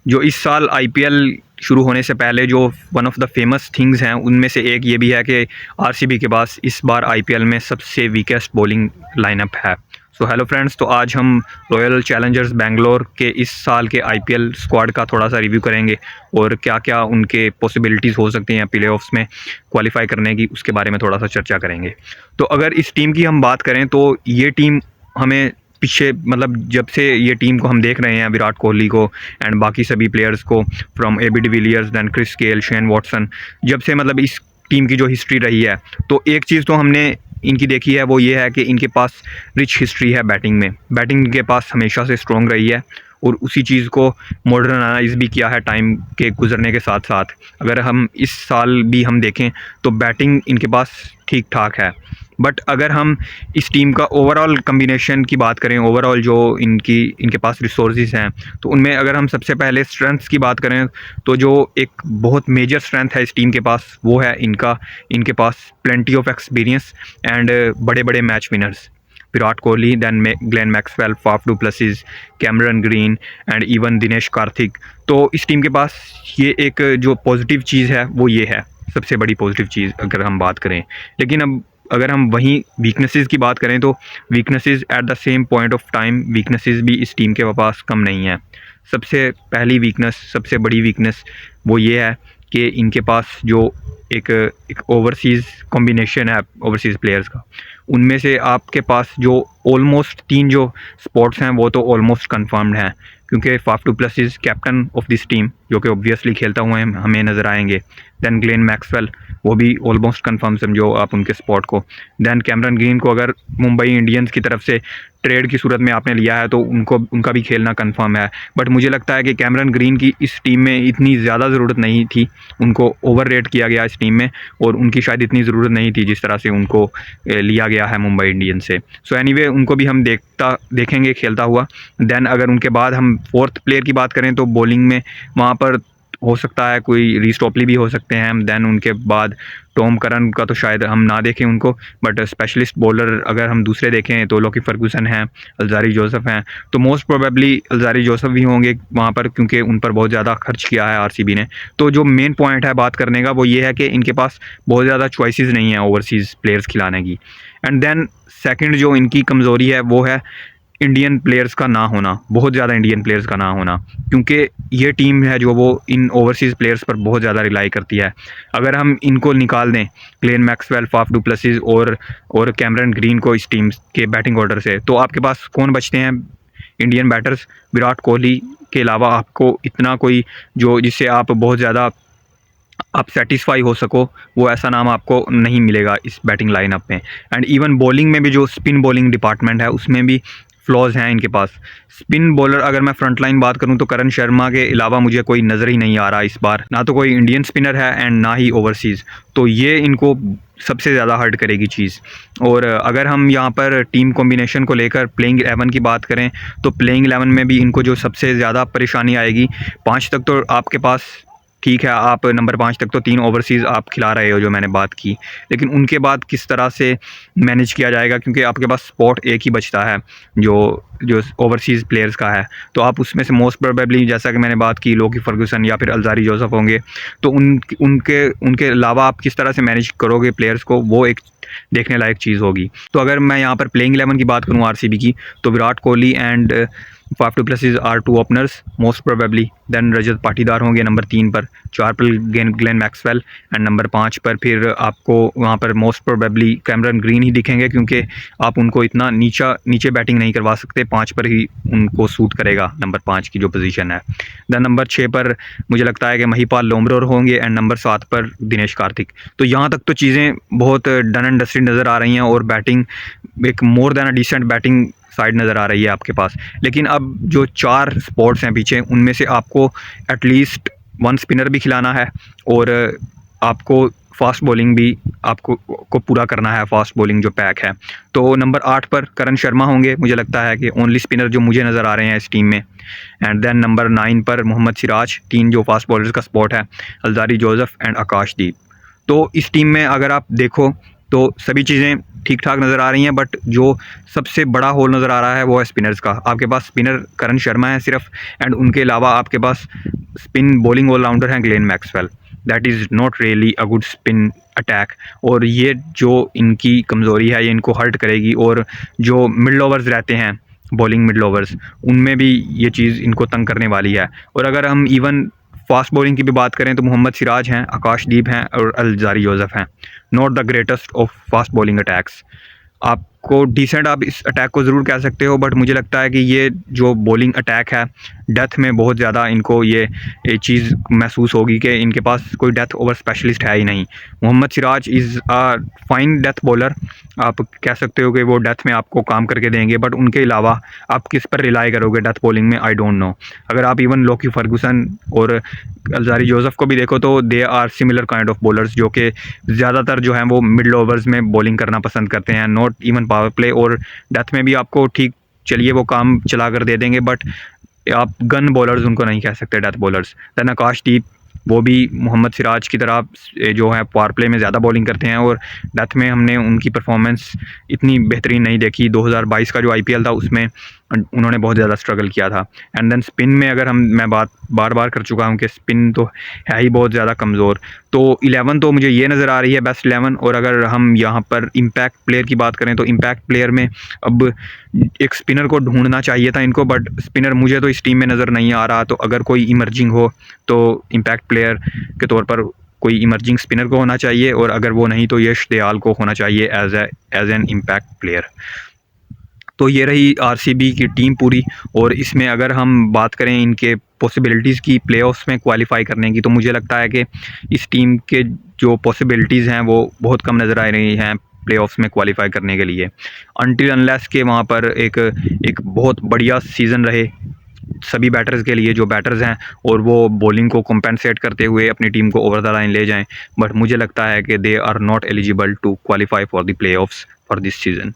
जो इस साल आईपीएल शुरू होने से पहले जो one of the famous things हैं उनमें से एक ये भी है कि आरसीबी के पास इस बार आईपीएल में सबसे वीकेस्ट बॉलिंग लाइनअप है। सो हेलो फ्रेंड्स, तो आज हम रॉयल चैलेंजर्स बेंगलोर के इस साल के आईपीएल स्क्वाड का थोड़ा सा रिव्यू करेंगे और क्या क्या उनके पॉसिबिलिटीज़ हो सकती हैं प्लेऑफ्स में क्वालिफाई करने की, उसके बारे में थोड़ा सा चर्चा करेंगे। तो अगर इस टीम की हम बात करें तो ये टीम हमें पीछे मतलब जब से ये टीम को हम देख रहे हैं, विराट कोहली को एंड बाकी सभी प्लेयर्स को, from AB de Villiers then Chris Gayle, Shane Watson, जब से मतलब इस टीम की जो हिस्ट्री रही है, तो एक चीज़ तो हमने इनकी देखी है, वो ये है कि इनके पास रिच हिस्ट्री है बैटिंग में। बैटिंग इनके पास हमेशा से स्ट्रॉन्ग रही है और उसी चीज़ को मॉडर्नाइज भी किया है टाइम के गुजरने के साथ साथ। अगर हम इस साल भी हम देखें तो बैटिंग इनके पास ठीक ठाक है, बट अगर हम इस टीम का ओवरऑल कम्बिनेशन की बात करें, ओवरऑल जो इनके पास रिसोर्सेज हैं, तो उनमें अगर हम सबसे पहले स्ट्रेंथ्स की बात करें तो जो एक बहुत मेजर स्ट्रेंथ है इस टीम के पास वो है इनके पास प्लेंटी ऑफ एक्सपीरियंस एंड बड़े बड़े match winners. Virat Kohli, then Glenn Maxwell, Faf du Plessis, Cameron Green and even Dinesh Karthik. तो इस टीम के पास ये एक जो पॉजिटिव चीज़ है वो ये है, सबसे बड़ी पॉजिटिव चीज़ अगर हम बात करें। लेकिन अब अगर हम वहीं वीकनेसेस की बात करें तो weaknesses at the same point of time weaknesses भी इस टीम के पास कम नहीं है। सबसे पहली वीकनेस, सबसे बड़ी वीकनेस वो ये है कि इनके पास जो एक ओवरसीज़ कॉम्बिनेशन है ओवरसीज़ प्लेयर्स का, उनमें से आपके पास जो ऑलमोस्ट 3 जो स्पॉट्स हैं वो तो ऑलमोस्ट कंफर्म्ड हैं, क्योंकि Faf du Plessis captain of this team जो कि ऑब्वियसली खेलता हुए हमें नज़र आएंगे। दैन ग्लेन मैक्सवेल, वो भी ऑलमोस्ट कंफर्म समझो आप उनके स्पॉट को। दैन कैमरन ग्रीन को अगर मुंबई इंडियंस की तरफ से ट्रेड की सूरत में आपने लिया है तो उनका भी खेलना कंफर्म है। बट मुझे लगता है कि कैमरन ग्रीन की इस टीम में इतनी ज़्यादा ज़रूरत नहीं थी, उनको ओवर रेट किया गया इस टीम में और उनकी शायद इतनी ज़रूरत नहीं थी जिस तरह से उनको लिया गया है मुंबई इंडियंस से। सो एनीवे उनको भी हम देखेंगे खेलता हुआ। दैन अगर उनके बाद हम फोर्थ प्लेयर की बात करें तो बॉलिंग में वहाँ पर हो सकता है कोई रीस टॉपली भी हो सकते हैं। दैन उनके बाद टॉम करन का तो शायद हम ना देखें उनको, बट स्पेशलिस्ट बॉलर अगर हम दूसरे देखें तो लॉकी फर्गूसन हैं, अल्जारी जोसेफ हैं। तो मोस्ट प्रोबेबली अल्जारी जोसेफ भी होंगे वहाँ पर, क्योंकि उन पर बहुत ज़्यादा खर्च किया है आरसीबी ने। तो जो मेन पॉइंट है बात करने का वो ये है कि इनके पास बहुत ज़्यादा चॉइसेस नहीं है ओवरसीज़ प्लेयर्स खिलाने की। एंड देन सेकेंड जो इनकी कमज़ोरी है वो है इंडियन प्लेयर्स का ना होना, बहुत ज़्यादा इंडियन प्लेयर्स का ना होना, क्योंकि ये टीम है जो वो इन ओवरसीज़ प्लेयर्स पर बहुत ज़्यादा रिलाई करती है। अगर हम इनको निकाल दें, Glenn Maxwell, Faf du Plessis और कैमरन ग्रीन को इस टीम के बैटिंग ऑर्डर से, तो आपके पास कौन बचते हैं इंडियन बैटर्स? विराट कोहली के अलावा आपको इतना कोई जो जिससे आप बहुत ज़्यादा आप सेटिस्फाई हो सको, वो ऐसा नाम आपको नहीं मिलेगा इस बैटिंग लाइनअप में। एंड इवन बॉलिंग में भी जो स्पिन बॉलिंग डिपार्टमेंट है उसमें भी फ्लॉज हैं इनके पास। स्पिन बॉलर अगर मैं फ्रंट लाइन बात करूं तो करण शर्मा के अलावा मुझे कोई नज़र ही नहीं आ रहा इस बार, ना तो कोई इंडियन स्पिनर है एंड ना ही ओवरसीज़। तो ये इनको सबसे ज़्यादा हर्ट करेगी चीज़। और अगर हम यहाँ पर टीम कॉम्बिनेशन को लेकर प्लेइंग 11 की बात करें तो प्लेइंग 11 में भी इनको जो सबसे ज़्यादा परेशानी आएगी, 5 तक तो आपके पास ठीक है, आप नंबर 5 तक तो 3 ओवरसीज़ आप खिला रहे हो जो मैंने बात की, लेकिन उनके बाद किस तरह से मैनेज किया जाएगा, क्योंकि आपके पास स्पॉट एक ही बचता है जो ओवरसीज़ प्लेयर्स का है। तो आप उसमें से मोस्ट प्रोबेबली, जैसा कि मैंने बात की, लॉकी फर्गूसन या फिर अल्जारी जोसेफ होंगे। तो उनके अलावा आप किस तरह से मैनेज करोगे प्लेयर्स को, वो एक देखने लायक चीज़ होगी। तो अगर मैं यहाँ पर प्लेइंग 11 की बात करूँ आरसीबी की, तो Virat Kohli and Faf du Plessis are 2 openers most probably. Then Rajat Patidar होंगे नंबर 3 पर, 4 पर ग्लेन मैक्सवेल एंड नंबर 5 पर फिर आपको वहाँ पर मोस्ट प्रोबेबली कैमरन ग्रीन ही दिखेंगे, क्योंकि आप उनको इतना नीचे बैटिंग नहीं करवा सकते, 5 पर ही उनको सूट करेगा नंबर 5 की जो पोजीशन है। दैन नंबर 6 पर मुझे लगता है कि महिपाल लोमरोर होंगे एंड नंबर 7 पर दिनेश कार्तिक। तो यहाँ तक तो चीज़ें बहुत डन एंड डस्टेड नज़र आ रही हैं और बैटिंग एक more than a decent batting side नज़र आ रही है आपके पास। लेकिन अब जो 4 स्पॉट्स हैं पीछे, उनमें से आपको एटलीस्ट 1 स्पिनर भी खिलाना है और आपको फास्ट बॉलिंग भी आपको पूरा करना है, फास्ट बॉलिंग जो पैक है। तो नंबर 8 पर करण शर्मा होंगे, मुझे लगता है कि ओनली स्पिनर जो मुझे नज़र आ रहे हैं इस टीम में। एंड देन नंबर 9 पर मोहम्मद सिराज, 3 जो फास्ट बॉलर्स का स्पॉट है, अल्जारी जोसेफ एंड आकाशदीप। तो इस टीम में अगर आप देखो तो सभी चीज़ें ठीक ठाक नज़र आ रही हैं, बट जो सबसे बड़ा होल नज़र आ रहा है वो है स्पिनर्स का। आपके पास स्पिनर करण शर्मा है सिर्फ, एंड उनके अलावा आपके पास स्पिन बॉलिंग ऑलराउंडर हैं Glenn Maxwell. That is not really a good spin attack, और ये जो इनकी कमज़ोरी है ये इनको हर्ट करेगी। और जो मिडल ओवर्स रहते हैं, बॉलिंग मिडल ओवर्स, उनमें भी ये चीज़ इनको तंग करने वाली है। और अगर हम इवन फास्ट बॉलिंग की भी बात करें तो मोहम्मद सिराज हैं, आकाशदीप हैं और अल्जारी जोसेफ हैं। Not the greatest of fast bowling attacks. आपको डिसेंट आप इस अटैक को ज़रूर कह सकते हो, बट मुझे लगता है कि ये जो बॉलिंग अटैक है, डेथ में बहुत ज़्यादा इनको ये चीज़ महसूस होगी कि इनके पास कोई डेथ ओवर स्पेशलिस्ट है ही नहीं। Mohammed Siraj is a fine death bowler, आप कह सकते हो कि वो डेथ में आपको काम करके देंगे, बट उनके अलावा आप किस पर रिलाई करोगे डेथ बॉलिंग में, आई डोंट नो। अगर आप इवन लोकी फर्गूसन और अल्जारी जोसेफ को भी देखो तो they are similar kind of bowlers, जो कि ज़्यादातर जो हैं वो मिडल ओवर्स में बॉलिंग करना पसंद करते हैं, नॉट इवन पावर प्ले। और डेथ में भी आपको ठीक चलिए वो काम चला कर दे देंगे, बट आप गन बॉलर्स उनको नहीं कह सकते, डेथ बॉलर्स। दैन आकाशदीप, वो भी मोहम्मद सिराज की तरह जो है पावर प्ले में ज़्यादा बॉलिंग करते हैं, और डेथ में हमने उनकी परफॉर्मेंस इतनी बेहतरीन नहीं देखी। 2022 का जो आईपीएल था उसमें उन्होंने बहुत ज़्यादा स्ट्रगल किया था। एंड देन स्पिन में अगर मैं बात बार बार कर चुका हूँ कि स्पिन तो है ही बहुत ज़्यादा कमज़ोर। तो 11 तो मुझे ये नज़र आ रही है बेस्ट 11। और अगर हम यहाँ पर इम्पैक्ट प्लेयर की बात करें तो इम्पैक्ट प्लेयर में अब एक स्पिनर को ढूंढना चाहिए था इनको, बट स्पिनर मुझे तो इस टीम में नज़र नहीं आ रहा। तो अगर कोई इमर्जिंग हो तो इम्पैक्ट प्लेयर के तौर पर कोई इमर्जिंग स्पिनर को होना चाहिए, और अगर वो नहीं तो यश दयाल को होना चाहिए एज एन इम्पैक्ट प्लेयर। तो ये रही आरसीबी की टीम पूरी। और इसमें अगर हम बात करें इनके पॉसिबिलिटीज़ की प्लेऑफ्स में क्वालिफाई करने की, तो मुझे लगता है कि इस टीम के जो पॉसिबिलिटीज़ हैं वो बहुत कम नज़र आ रही हैं प्लेऑफ्स में क्वालिफाई करने के लिए, अनटिल अनलेस के वहाँ पर एक बहुत बढ़िया सीज़न रहे सभी बैटर्स के लिए, जो बैटर्स हैं, और वो बॉलिंग को कंपेंसेट करते हुए अपनी टीम को ओवर द लाइन ले जाएं। बट मुझे लगता है कि they are not eligible to qualify for the playoffs for this season.